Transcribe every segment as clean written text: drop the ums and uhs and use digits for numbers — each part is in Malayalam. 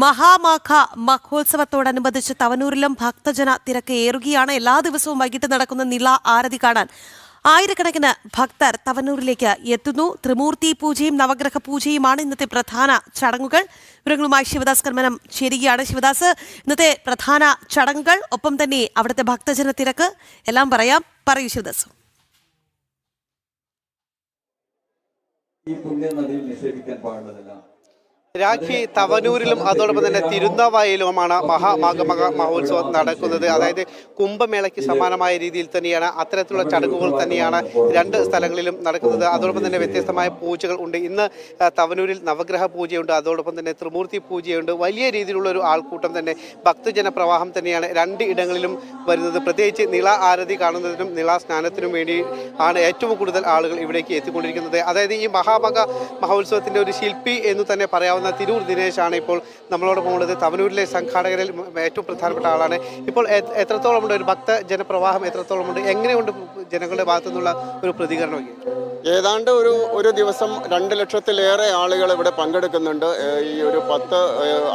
മഹാമാഘ മഹോത്സവത്തോടനുബന്ധിച്ച് തവനൂരിലും ഭക്തജന തിരക്ക് ഏറുകയാണ്. എല്ലാ ദിവസവും വൈകിട്ട് നടക്കുന്ന നിള ആരതി കാണാൻ ആയിരക്കണക്കിന് ഭക്തർ തവനൂരിലേക്ക് എത്തുന്നു. ത്രിമൂർത്തി പൂജയും നവഗ്രഹ പൂജയുമാണ് ഇന്നത്തെ പ്രധാന ചടങ്ങുകൾ. വിവരങ്ങളുമായി ശിവദാസ് കർമ്മനം ചേരുകയാണ്. ശിവദാസ്, ഇന്നത്തെ പ്രധാന ചടങ്ങുകൾ, ഒപ്പം തന്നെ അവിടുത്തെ ഭക്തജന തിരക്ക് എല്ലാം പറയൂ ശിവദാസ്. ഈ പുണ്യനദിയിൽ നിക്ഷേപിക്കാൻ പാടുള്ളതല്ല. രാഖി തവനൂരിലും അതോടൊപ്പം തന്നെ തിരുനാവായയിലുമാണ് മഹാമാഘ മഹോത്സവം നടക്കുന്നത്. അതായത് കുംഭമേളയ്ക്ക് സമാനമായ രീതിയിൽ തന്നെയാണ് അത്തരത്തിലുള്ള ചടങ്ങുകൾ തന്നെയാണ് രണ്ട് സ്ഥലങ്ങളിലും നടക്കുന്നത്. അതോടൊപ്പം തന്നെ വ്യത്യസ്തമായ പൂജകൾ ഉണ്ട്. ഇന്ന് തവനൂരിൽ നവഗ്രഹ പൂജയുണ്ട്, അതോടൊപ്പം തന്നെ ത്രിമൂർത്തി പൂജയുണ്ട്. വലിയ രീതിയിലുള്ള ഒരു ആൾക്കൂട്ടം തന്നെ, ഭക്തജന പ്രവാഹം തന്നെയാണ് രണ്ട് ഇടങ്ങളിലും വരുന്നത്. പ്രത്യേകിച്ച് നിള ആരതി കാണുന്നതിനും നിള സ്നാനത്തിനും വേണ്ടി ആണ് ഏറ്റവും കൂടുതൽ ആളുകൾ ഇവിടേക്ക് എത്തിക്കൊണ്ടിരിക്കുന്നത്. അതായത് ഈ മഹാമാഘ മഹോത്സവത്തിൻ്റെ ഒരു ശില്പി എന്ന് തന്നെ പറയാവുന്ന തിരൂർ ദിനേശാണ് ഇപ്പോൾ നമ്മളോടൊപ്പം ഉള്ളത്. തവനൂരിലെ സംഘാടകരിൽ ഏറ്റവും പ്രധാനപ്പെട്ട ആളാണ്. ഇപ്പോൾ എത്രത്തോളമുണ്ട് ഒരു ഭക്തജനപ്രവാഹം, എത്രത്തോളമുണ്ട്, എങ്ങനെയുണ്ട് ജനങ്ങളുടെ ഭാഗത്തു നിന്നുള്ള ഒരു പ്രതികരണം? ഏതാണ്ട് ഒരു ദിവസം 2 ലക്ഷത്തിലേറെ ആളുകൾ ഇവിടെ പങ്കെടുക്കുന്നുണ്ട്. ഈ ഒരു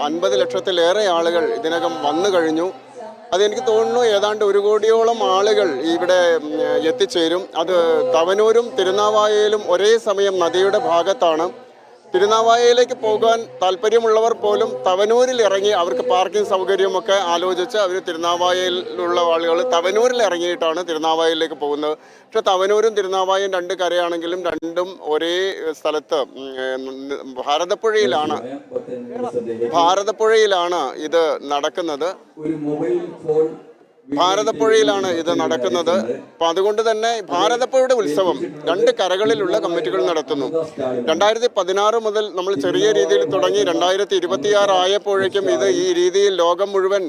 50 ലക്ഷത്തിലേറെ ആളുകൾ ഇതിനകം വന്നു കഴിഞ്ഞു. അതെനിക്ക് തോന്നുന്നു ഏതാണ്ട് 1 കോടിയോളം ആളുകൾ ഇവിടെ എത്തിച്ചേരും. അത് തവനൂരും തിരുനാവായയിലും ഒരേ സമയം നദിയുടെ ഭാഗത്താണ്. തിരുനാവായയിലേക്ക് പോകാൻ താല്പര്യമുള്ളവർ പോലും തവനൂരിൽ ഇറങ്ങി, അവർക്ക് പാർക്കിംഗ് സൗകര്യമൊക്കെ ആലോചിച്ച് അവർ തിരുനാവായയിലുള്ള ആളുകൾ തവനൂരിൽ ഇറങ്ങിയിട്ടാണ് തിരുനാവായയിലേക്ക് പോകുന്നത്. പക്ഷെ തവനൂരും തിരുനാവായയും 2 കരയാണെങ്കിലും രണ്ടും ഒരേ സ്ഥലത്ത് ഭാരതപ്പുഴയിലാണ് ഇത് നടക്കുന്നത്. ഇത് നടക്കുന്നത്. അപ്പം അതുകൊണ്ട് തന്നെ ഭാരതപ്പുഴയുടെ ഉത്സവം 2 കരകളിലുള്ള കമ്മിറ്റികൾ നടത്തുന്നു. 2016 മുതൽ നമ്മൾ ചെറിയ രീതിയിൽ തുടങ്ങി 2026 ആയപ്പോഴേക്കും ഇത് ഈ രീതിയിൽ ലോകം മുഴുവൻ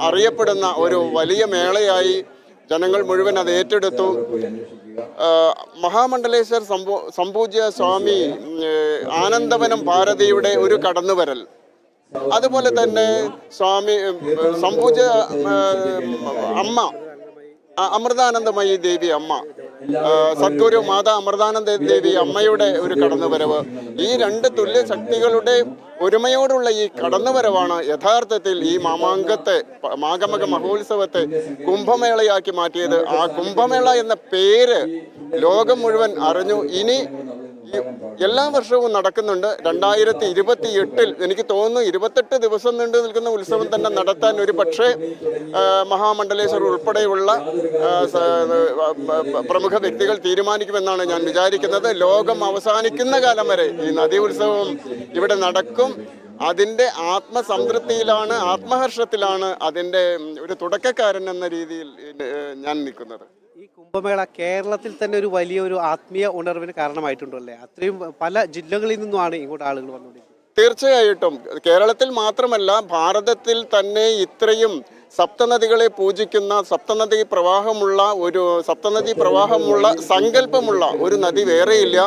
അറിയപ്പെടുന്ന ഒരു വലിയ മേളയായി ജനങ്ങൾ മുഴുവൻ അത് ഏറ്റെടുത്തു. മഹാമണ്ഡലേശ്വർ സംപൂജ്യ സ്വാമി ആനന്ദവനം ഭാരതിയുടെ ഒരു കടന്നുവരൽ, അതുപോലെ തന്നെ സ്വാമി സംപൂജ്യ അമ്മ അമൃതാനന്ദമയി ദേവി അമ്മ, സദ്ഗുരു മാതാ അമൃതാനന്ദ ദേവി അമ്മയുടെ ഒരു കടന്നുവരവ്, ഈ 2 തുല്യ ശക്തികളുടെ ഒരുമയോടുള്ള ഈ കടന്നുവരവാണ് യഥാർത്ഥത്തിൽ ഈ മാഘമക മഹോത്സവത്തെ കുംഭമേളയാക്കി മാറ്റിയത്. ആ കുംഭമേള എന്ന പേര് ലോകം മുഴുവൻ അറിഞ്ഞു. ഇനി എല്ലാ വർഷവും നടക്കുന്നുണ്ട്. 2028 എനിക്ക് തോന്നുന്നു 28 ദിവസം നീണ്ടു നിൽക്കുന്ന ഉത്സവം തന്നെ നടത്താൻ ഒരു പക്ഷേ മഹാമണ്ഡലേശ്വർ ഉൾപ്പെടെയുള്ള പ്രമുഖ വ്യക്തികൾ തീരുമാനിക്കുമെന്നാണ് ഞാൻ വിചാരിക്കുന്നത്. ലോകം അവസാനിക്കുന്ന കാലം വരെ ഈ നദി ഉത്സവം ഇവിടെ നടക്കും. അതിൻ്റെ ആത്മസംതൃപ്തിയിലാണ്, ആത്മഹർഷത്തിലാണ് അതിൻ്റെ ഒരു തുടക്കക്കാരൻ എന്ന രീതിയിൽ ഞാൻ നിൽക്കുന്നത്. ഈ കുംഭമേള കേരളത്തിൽ തന്നെ ഒരു വലിയൊരു ആത്മീയ ഉണർവിന് കാരണമായിട്ടുണ്ടല്ലേ? അത്രയും പല ജില്ലകളിൽ നിന്നുമാണ് ഇങ്ങോട്ട് ആളുകൾ വന്നുകൊണ്ടിരിക്കുന്നത്. തീർച്ചയായിട്ടും കേരളത്തിൽ മാത്രമല്ല, ഭാരതത്തിൽ തന്നെ ഇത്രയും സപ്തനദികളെ പൂജിക്കുന്ന, സപ്തനദി പ്രവാഹമുള്ള സങ്കല്പമുള്ള ഒരു നദി വേറെയില്ല.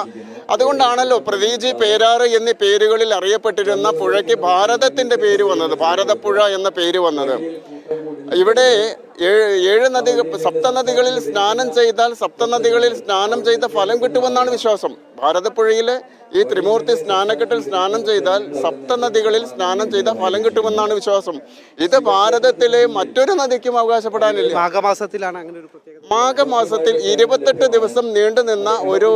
അതുകൊണ്ടാണല്ലോ പ്രതീജി, പേരാറ് എന്നീ പേരുകളിൽ അറിയപ്പെട്ടിരുന്ന പുഴയ്ക്ക് ഭാരതത്തിൻ്റെ പേര് വന്നത്, ഭാരതപ്പുഴ എന്ന പേര് വന്നത്. ഇവിടെ 7 സപ്തനദികളിൽ സ്നാനം ചെയ്താൽ സപ്തനദികളിൽ സ്നാനം ചെയ്ത ഫലം കിട്ടുമെന്നാണ് വിശ്വാസം. ഭാരതപ്പുഴയിലെ ഈ ത്രിമൂർത്തി സ്നാനക്കെട്ടിൽ സ്നാനം ചെയ്താൽ സപ്തനദികളിൽ സ്നാനം ചെയ്ത ഫലം കിട്ടുമെന്നാണ് വിശ്വാസം. ഇത് ഭാരതത്തിലെ മറ്റൊരു നദിക്കും അവകാശപ്പെടാനില്ല. മാഘമാസത്തിലാണ് അങ്ങനെ ഒരു പ്രത്യേകത. മാഘമാസത്തിൽ 28 ദിവസം നീണ്ടുനിന്ന ഒരു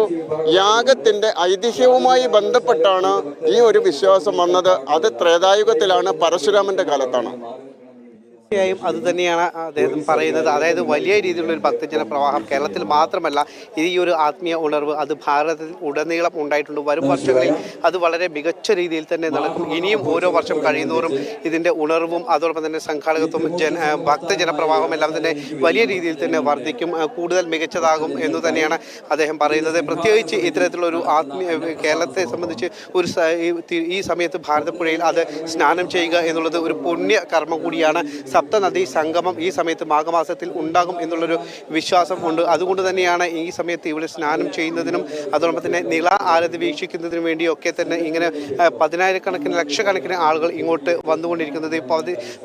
യാഗത്തിന്റെ ഐതിഹ്യവുമായി ബന്ധപ്പെട്ടാണ് ഈ ഒരു വിശ്വാസം വന്നത്. അത് ത്രേതായുഗത്തിലാണ്, പരശുരാമന്റെ കാലത്താണ്. തീർച്ചയായും അത് തന്നെയാണ് അദ്ദേഹം പറയുന്നത്. അതായത് വലിയ രീതിയിലുള്ള ഒരു ഭക്തജന പ്രവാഹം കേരളത്തിൽ മാത്രമല്ല, ഈ ഒരു ആത്മീയ ഉണർവ് അത് ഭാരതത്തിൽ ഉടനീളം ഉണ്ടായിട്ടുണ്ട്. വരും വർഷങ്ങളിൽ അത് വളരെ മികച്ച രീതിയിൽ തന്നെ നടക്കും. ഇനിയും ഓരോ വർഷം കഴിയുന്നതോറും ഇതിൻ്റെ ഉണർവും അതോടൊപ്പം തന്നെ സംഘാടകത്വം, ഭക്തജന പ്രവാഹം എല്ലാം തന്നെ വലിയ രീതിയിൽ തന്നെ വർദ്ധിക്കും, കൂടുതൽ മികച്ചതാകും എന്ന് തന്നെയാണ് അദ്ദേഹം പറയുന്നത്. പ്രത്യേകിച്ച് ഇത്തരത്തിലുള്ള ഒരു കേരളത്തെ സംബന്ധിച്ച് ഈ സമയത്ത് ഭാരതപ്പുഴയിൽ അത് സ്നാനം ചെയ്യുക എന്നുള്ളത് ഒരു പുണ്യ കർമ്മം കൂടിയാണ്. സപ്തനദി സംഗമം ഈ സമയത്ത് മാഘമാസത്തിൽ ഉണ്ടാകും എന്നുള്ളൊരു വിശ്വാസം ഉണ്ട്. അതുകൊണ്ട് തന്നെയാണ് ഈ സമയത്ത് ഇവിടെ സ്നാനം ചെയ്യുന്നതിനും അതോടൊപ്പം തന്നെ നിള ആരതി വീക്ഷിക്കുന്നതിനും വേണ്ടിയൊക്കെ തന്നെ ഇങ്ങനെ പതിനായിരക്കണക്കിന് ലക്ഷക്കണക്കിന് ആളുകൾ ഇങ്ങോട്ട് വന്നുകൊണ്ടിരിക്കുന്നത്.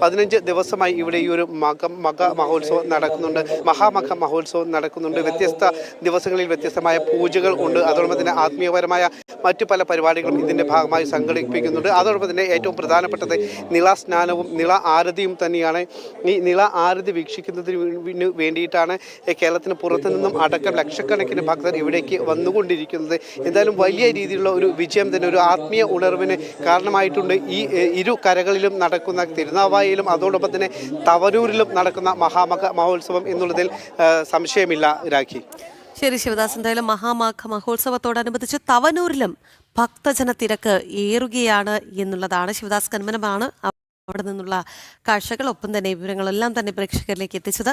15 ദിവസമായി ഇവിടെ ഈ ഒരു മക മഹോത്സവം നടക്കുന്നുണ്ട്, മഹാമഘ മഹോത്സവം നടക്കുന്നുണ്ട്. വ്യത്യസ്ത ദിവസങ്ങളിൽ വ്യത്യസ്തമായ പൂജകൾ ഉണ്ട്. അതോടൊപ്പം തന്നെ ആത്മീയപരമായ മറ്റു പല പരിപാടികളും ഇതിൻ്റെ ഭാഗമായി സംഘടിപ്പിക്കുന്നുണ്ട്. അതോടൊപ്പം തന്നെ ഏറ്റവും പ്രധാനപ്പെട്ടത് നിള സ്നാനവും നിള ആരതിയും തന്നെയാണ്. ഈ നിള ആരതി വീക്ഷിക്കുന്നതിന് വേണ്ടിയിട്ടാണ് കേരളത്തിന് പുറത്തു നിന്നും അടക്കം ലക്ഷക്കണക്കിന് ഭക്തർ ഇവിടേക്ക് വന്നുകൊണ്ടിരിക്കുന്നത്. എന്തായാലും വലിയ രീതിയിലുള്ള ഒരു വിജയം തന്നെ, ഒരു ആത്മീയ ഉണർവിന് കാരണമായിട്ടുണ്ട് ഈ ഇരു കരകളിലും നടക്കുന്ന തിരുനാവായയിലും അതോടൊപ്പം തന്നെ തവനൂരിലും നടക്കുന്ന മഹാമഘ മഹോത്സവം എന്നുള്ളതിൽ സംശയമില്ല. രാഖി. ശരി ശിവദാസ്, എന്തായാലും മഹാമാഘ മഹോത്സവത്തോടനുബന്ധിച്ച് തവനൂരിലും ഭക്തജന തിരക്ക് ഏറുകയാണ് എന്നുള്ളതാണ്. ശിവദാസ് കന്മനമാണ് അവിടെ നിന്നുള്ള കാഴ്ചകൾ ഒപ്പം തന്നെ വിവരങ്ങളെല്ലാം തന്നെ പ്രേക്ഷകരിലേക്ക് എത്തിച്ചത്.